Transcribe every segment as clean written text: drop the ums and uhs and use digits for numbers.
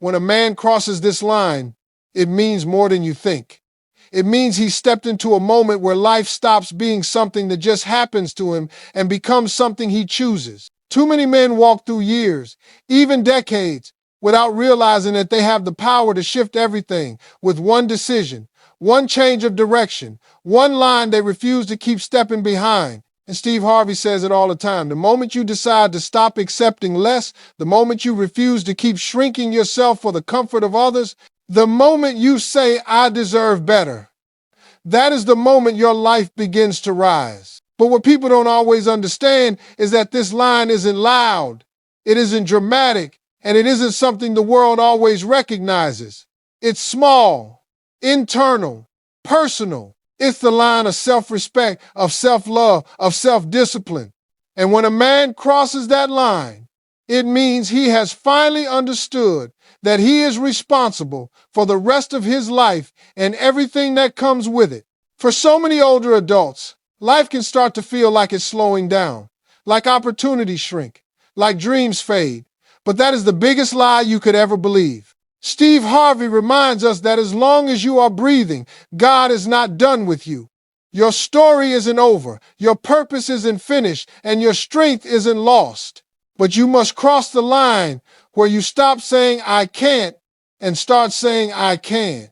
When a man crosses this line, it means more than you think. It means he stepped into a moment where life stops being something that just happens to him and becomes something he chooses. Too many men walk through years, even decades, without realizing that they have the power to shift everything with one decision, one change of direction, one line they refuse to keep stepping behind. And Steve Harvey says it all the time. The moment you decide to stop accepting less, the moment you refuse to keep shrinking yourself for the comfort of others, the moment you say, I deserve better, that is the moment your life begins to rise. But what people don't always understand is that this line isn't loud, it isn't dramatic, and it isn't something the world always recognizes. It's small, internal, personal. It's the line of self-respect, of self-love, of self-discipline. And when a man crosses that line, it means he has finally understood that he is responsible for the rest of his life and everything that comes with it. For so many older adults, life can start to feel like it's slowing down, like opportunities shrink, like dreams fade. But that is the biggest lie you could ever believe. Steve Harvey reminds us that as long as you are breathing, God is not done with you. Your story isn't over, your purpose isn't finished, and your strength isn't lost. But you must cross the line where you stop saying, I can't, and start saying, I can.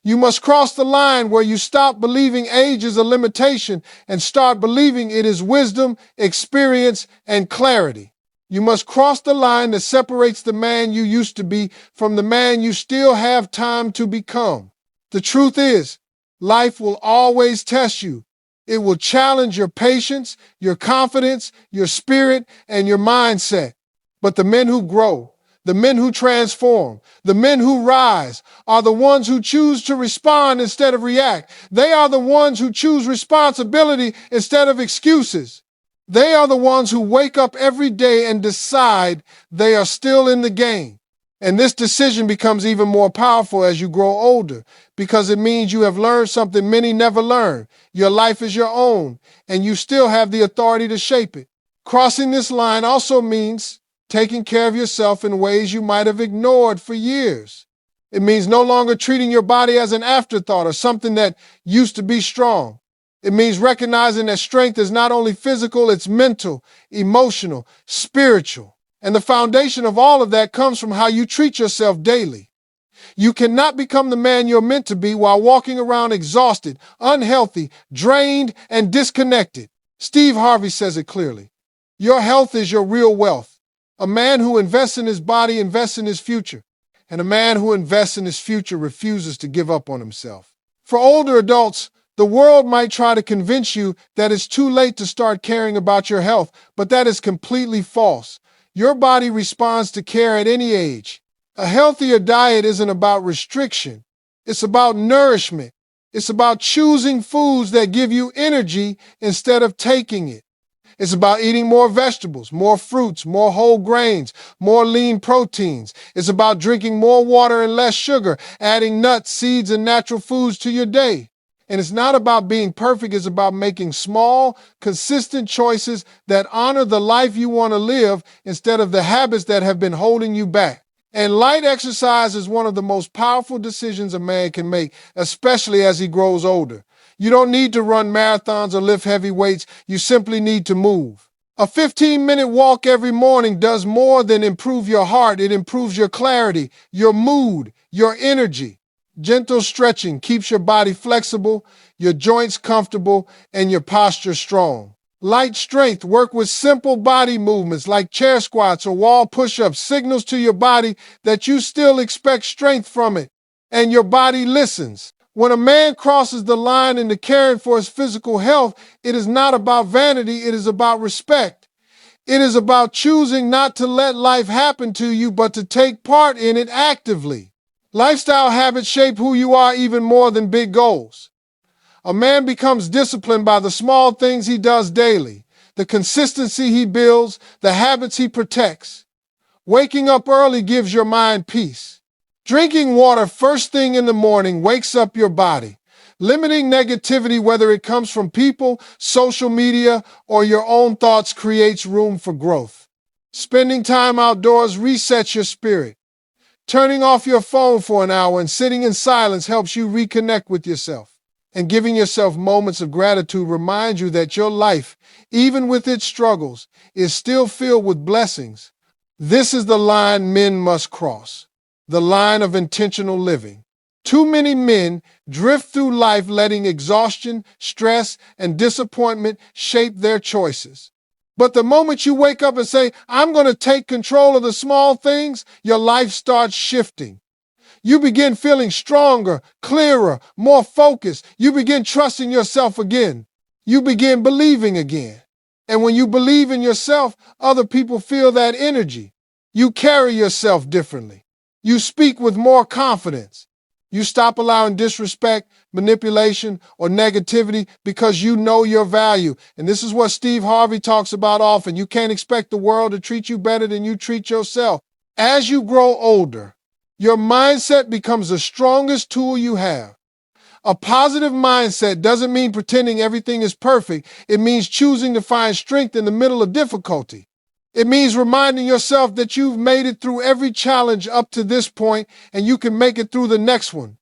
You must cross the line where you stop believing age is a limitation and start believing it is wisdom, experience, and clarity. You must cross the line that separates the man you used to be from the man you still have time to become. The truth is, life will always test you. It will challenge your patience, your confidence, your spirit, and your mindset. But the men who grow, the men who transform, the men who rise are the ones who choose to respond instead of react. They are the ones who choose responsibility instead of excuses. They are the ones who wake up every day and decide they are still in the game. And this decision becomes even more powerful as you grow older because it means you have learned something many never learned. Your life is your own, and you still have the authority to shape it. Crossing this line also means taking care of yourself in ways you might have ignored for years. It means no longer treating your body as an afterthought or something that used to be strong. It means recognizing that strength is not only physical, it's mental, emotional, spiritual. And the foundation of all of that comes from how you treat yourself daily. You cannot become the man you're meant to be while walking around exhausted, unhealthy, drained, and disconnected. Steve Harvey says it clearly. Your health is your real wealth. A man who invests in his body invests in his future. And a man who invests in his future refuses to give up on himself. For older adults, the world might try to convince you that it's too late to start caring about your health, but that is completely false. Your body responds to care at any age. A healthier diet isn't about restriction. It's about nourishment. It's about choosing foods that give you energy instead of taking it. It's about eating more vegetables, more fruits, more whole grains, more lean proteins. It's about drinking more water and less sugar, adding nuts, seeds, and natural foods to your day. And it's not about being perfect, it's about making small, consistent choices that honor the life you want to live instead of the habits that have been holding you back. And light exercise is one of the most powerful decisions a man can make, especially as he grows older. You don't need to run marathons or lift heavy weights, you simply need to move. A 15-minute walk every morning does more than improve your heart, it improves your clarity, your mood, your energy. Gentle stretching keeps your body flexible, your joints comfortable, and your posture strong. Light strength, work with simple body movements like chair squats or wall push-ups, signals to your body that you still expect strength from it, and your body listens. When a man crosses the line into caring for his physical health, it is not about vanity, it is about respect. It is about choosing not to let life happen to you, but to take part in it actively. Lifestyle habits shape who you are even more than big goals. A man becomes disciplined by the small things he does daily, the consistency he builds, the habits he protects. Waking up early gives your mind peace. Drinking water first thing in the morning wakes up your body. Limiting negativity, whether it comes from people, social media, or your own thoughts, creates room for growth. Spending time outdoors resets your spirit. Turning off your phone for an hour and sitting in silence helps you reconnect with yourself. And giving yourself moments of gratitude reminds you that your life, even with its struggles, is still filled with blessings. This is the line men must cross, the line of intentional living. Too many men drift through life letting exhaustion, stress, and disappointment shape their choices. But the moment you wake up and say, I'm going to take control of the small things, your life starts shifting. You begin feeling stronger, clearer, more focused. You begin trusting yourself again. You begin believing again. And when you believe in yourself, other people feel that energy. You carry yourself differently. You speak with more confidence. You stop allowing disrespect, manipulation, or negativity because you know your value. And this is what Steve Harvey talks about often. You can't expect the world to treat you better than you treat yourself. As you grow older, your mindset becomes the strongest tool you have. A positive mindset doesn't mean pretending everything is perfect. It means choosing to find strength in the middle of difficulty. It means reminding yourself that you've made it through every challenge up to this point and you can make it through the next one.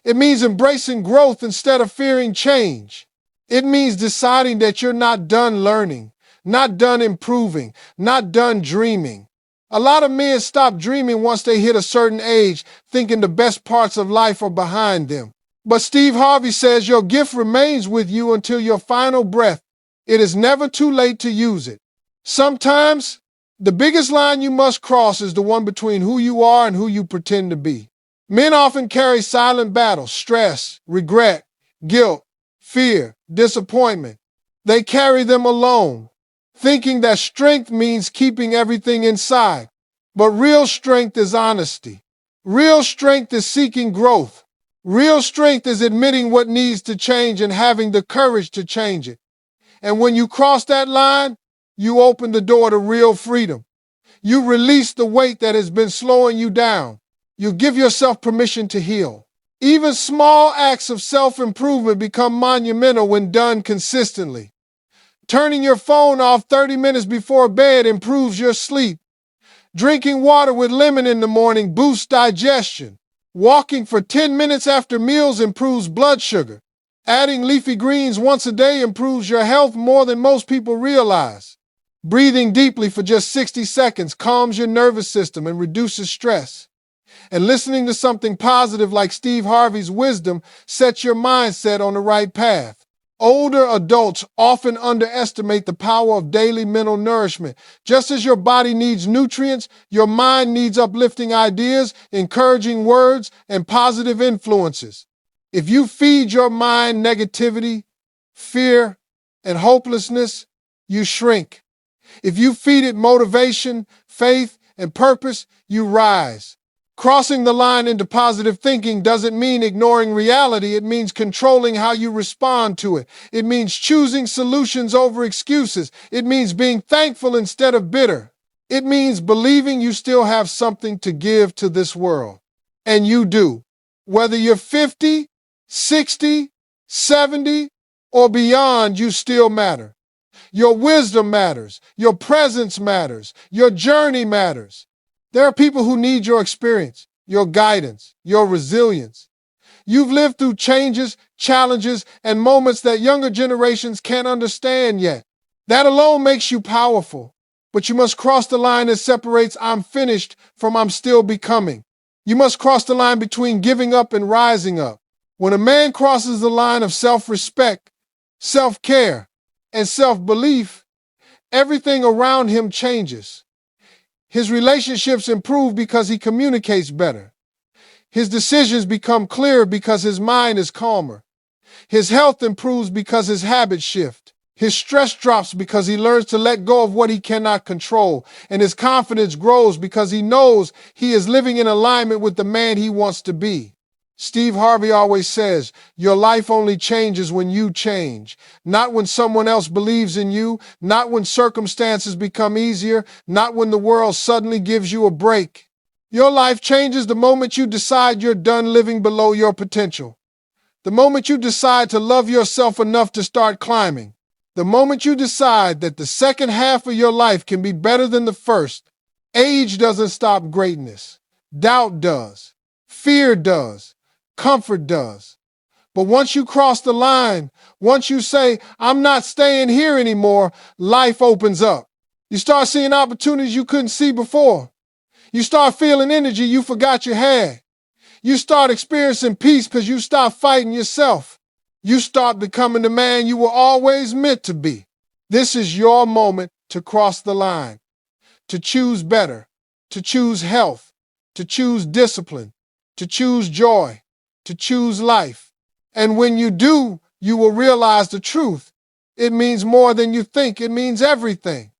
It means embracing growth instead of fearing change. It means deciding that you're not done learning, not done improving, not done dreaming. A lot of men stop dreaming once they hit a certain age, thinking the best parts of life are behind them. But Steve Harvey says your gift remains with you until your final breath. It is never too late to use it. Sometimes, the biggest line you must cross is the one between who you are and who you pretend to be. Men often carry silent battles, stress, regret, guilt, fear, disappointment. They carry them alone, thinking that strength means keeping everything inside. But real strength is honesty. Real strength is seeking growth. Real strength is admitting what needs to change and having the courage to change it. And when you cross that line, you open the door to real freedom. You release the weight that has been slowing you down. You give yourself permission to heal. Even small acts of self-improvement become monumental when done consistently. Turning your phone off 30 minutes before bed improves your sleep. Drinking water with lemon in the morning boosts digestion. Walking for 10 minutes after meals improves blood sugar. Adding leafy greens once a day improves your health more than most people realize. Breathing deeply for just 60 seconds calms your nervous system and reduces stress. And listening to something positive like Steve Harvey's wisdom sets your mindset on the right path. Older adults often underestimate the power of daily mental nourishment. Just as your body needs nutrients, your mind needs uplifting ideas, encouraging words, and positive influences. If you feed your mind negativity, fear, and hopelessness, you shrink. If you feed it motivation, faith, and purpose, you rise. Crossing the line into positive thinking doesn't mean ignoring reality. It means controlling how you respond to it. It means choosing solutions over excuses. It means being thankful instead of bitter. It means believing you still have something to give to this world. And you do. Whether you're 50, 60, 70, or beyond, you still matter. Your wisdom matters. Your presence matters. Your journey matters. There are people who need your experience, your guidance, your resilience. You've lived through changes, challenges, and moments that younger generations can't understand yet. That alone makes you powerful. But you must cross the line that separates I'm finished from I'm still becoming. You must cross the line between giving up and rising up. When a man crosses the line of self-respect, self-care, and self-belief, everything around him changes. His relationships improve because he communicates better. His decisions become clearer because his mind is calmer. His health improves because his habits shift. His stress drops because he learns to let go of what he cannot control. And his confidence grows because he knows he is living in alignment with the man he wants to be. Steve Harvey always says, your life only changes when you change. Not when someone else believes in you, not when circumstances become easier, not when the world suddenly gives you a break. Your life changes the moment you decide you're done living below your potential. The moment you decide to love yourself enough to start climbing. The moment you decide that the second half of your life can be better than the first. Age doesn't stop greatness. Doubt does. Fear does. Comfort does. But once you cross the line, once you say, I'm not staying here anymore, life opens up. You start seeing opportunities you couldn't see before. You start feeling energy you forgot you had. You start experiencing peace because you stop fighting yourself. You start becoming the man you were always meant to be. This is your moment to cross the line, to choose better, to choose health, to choose discipline, to choose joy, to choose life. And when you do, you will realize the truth. It means more than you think. It means everything.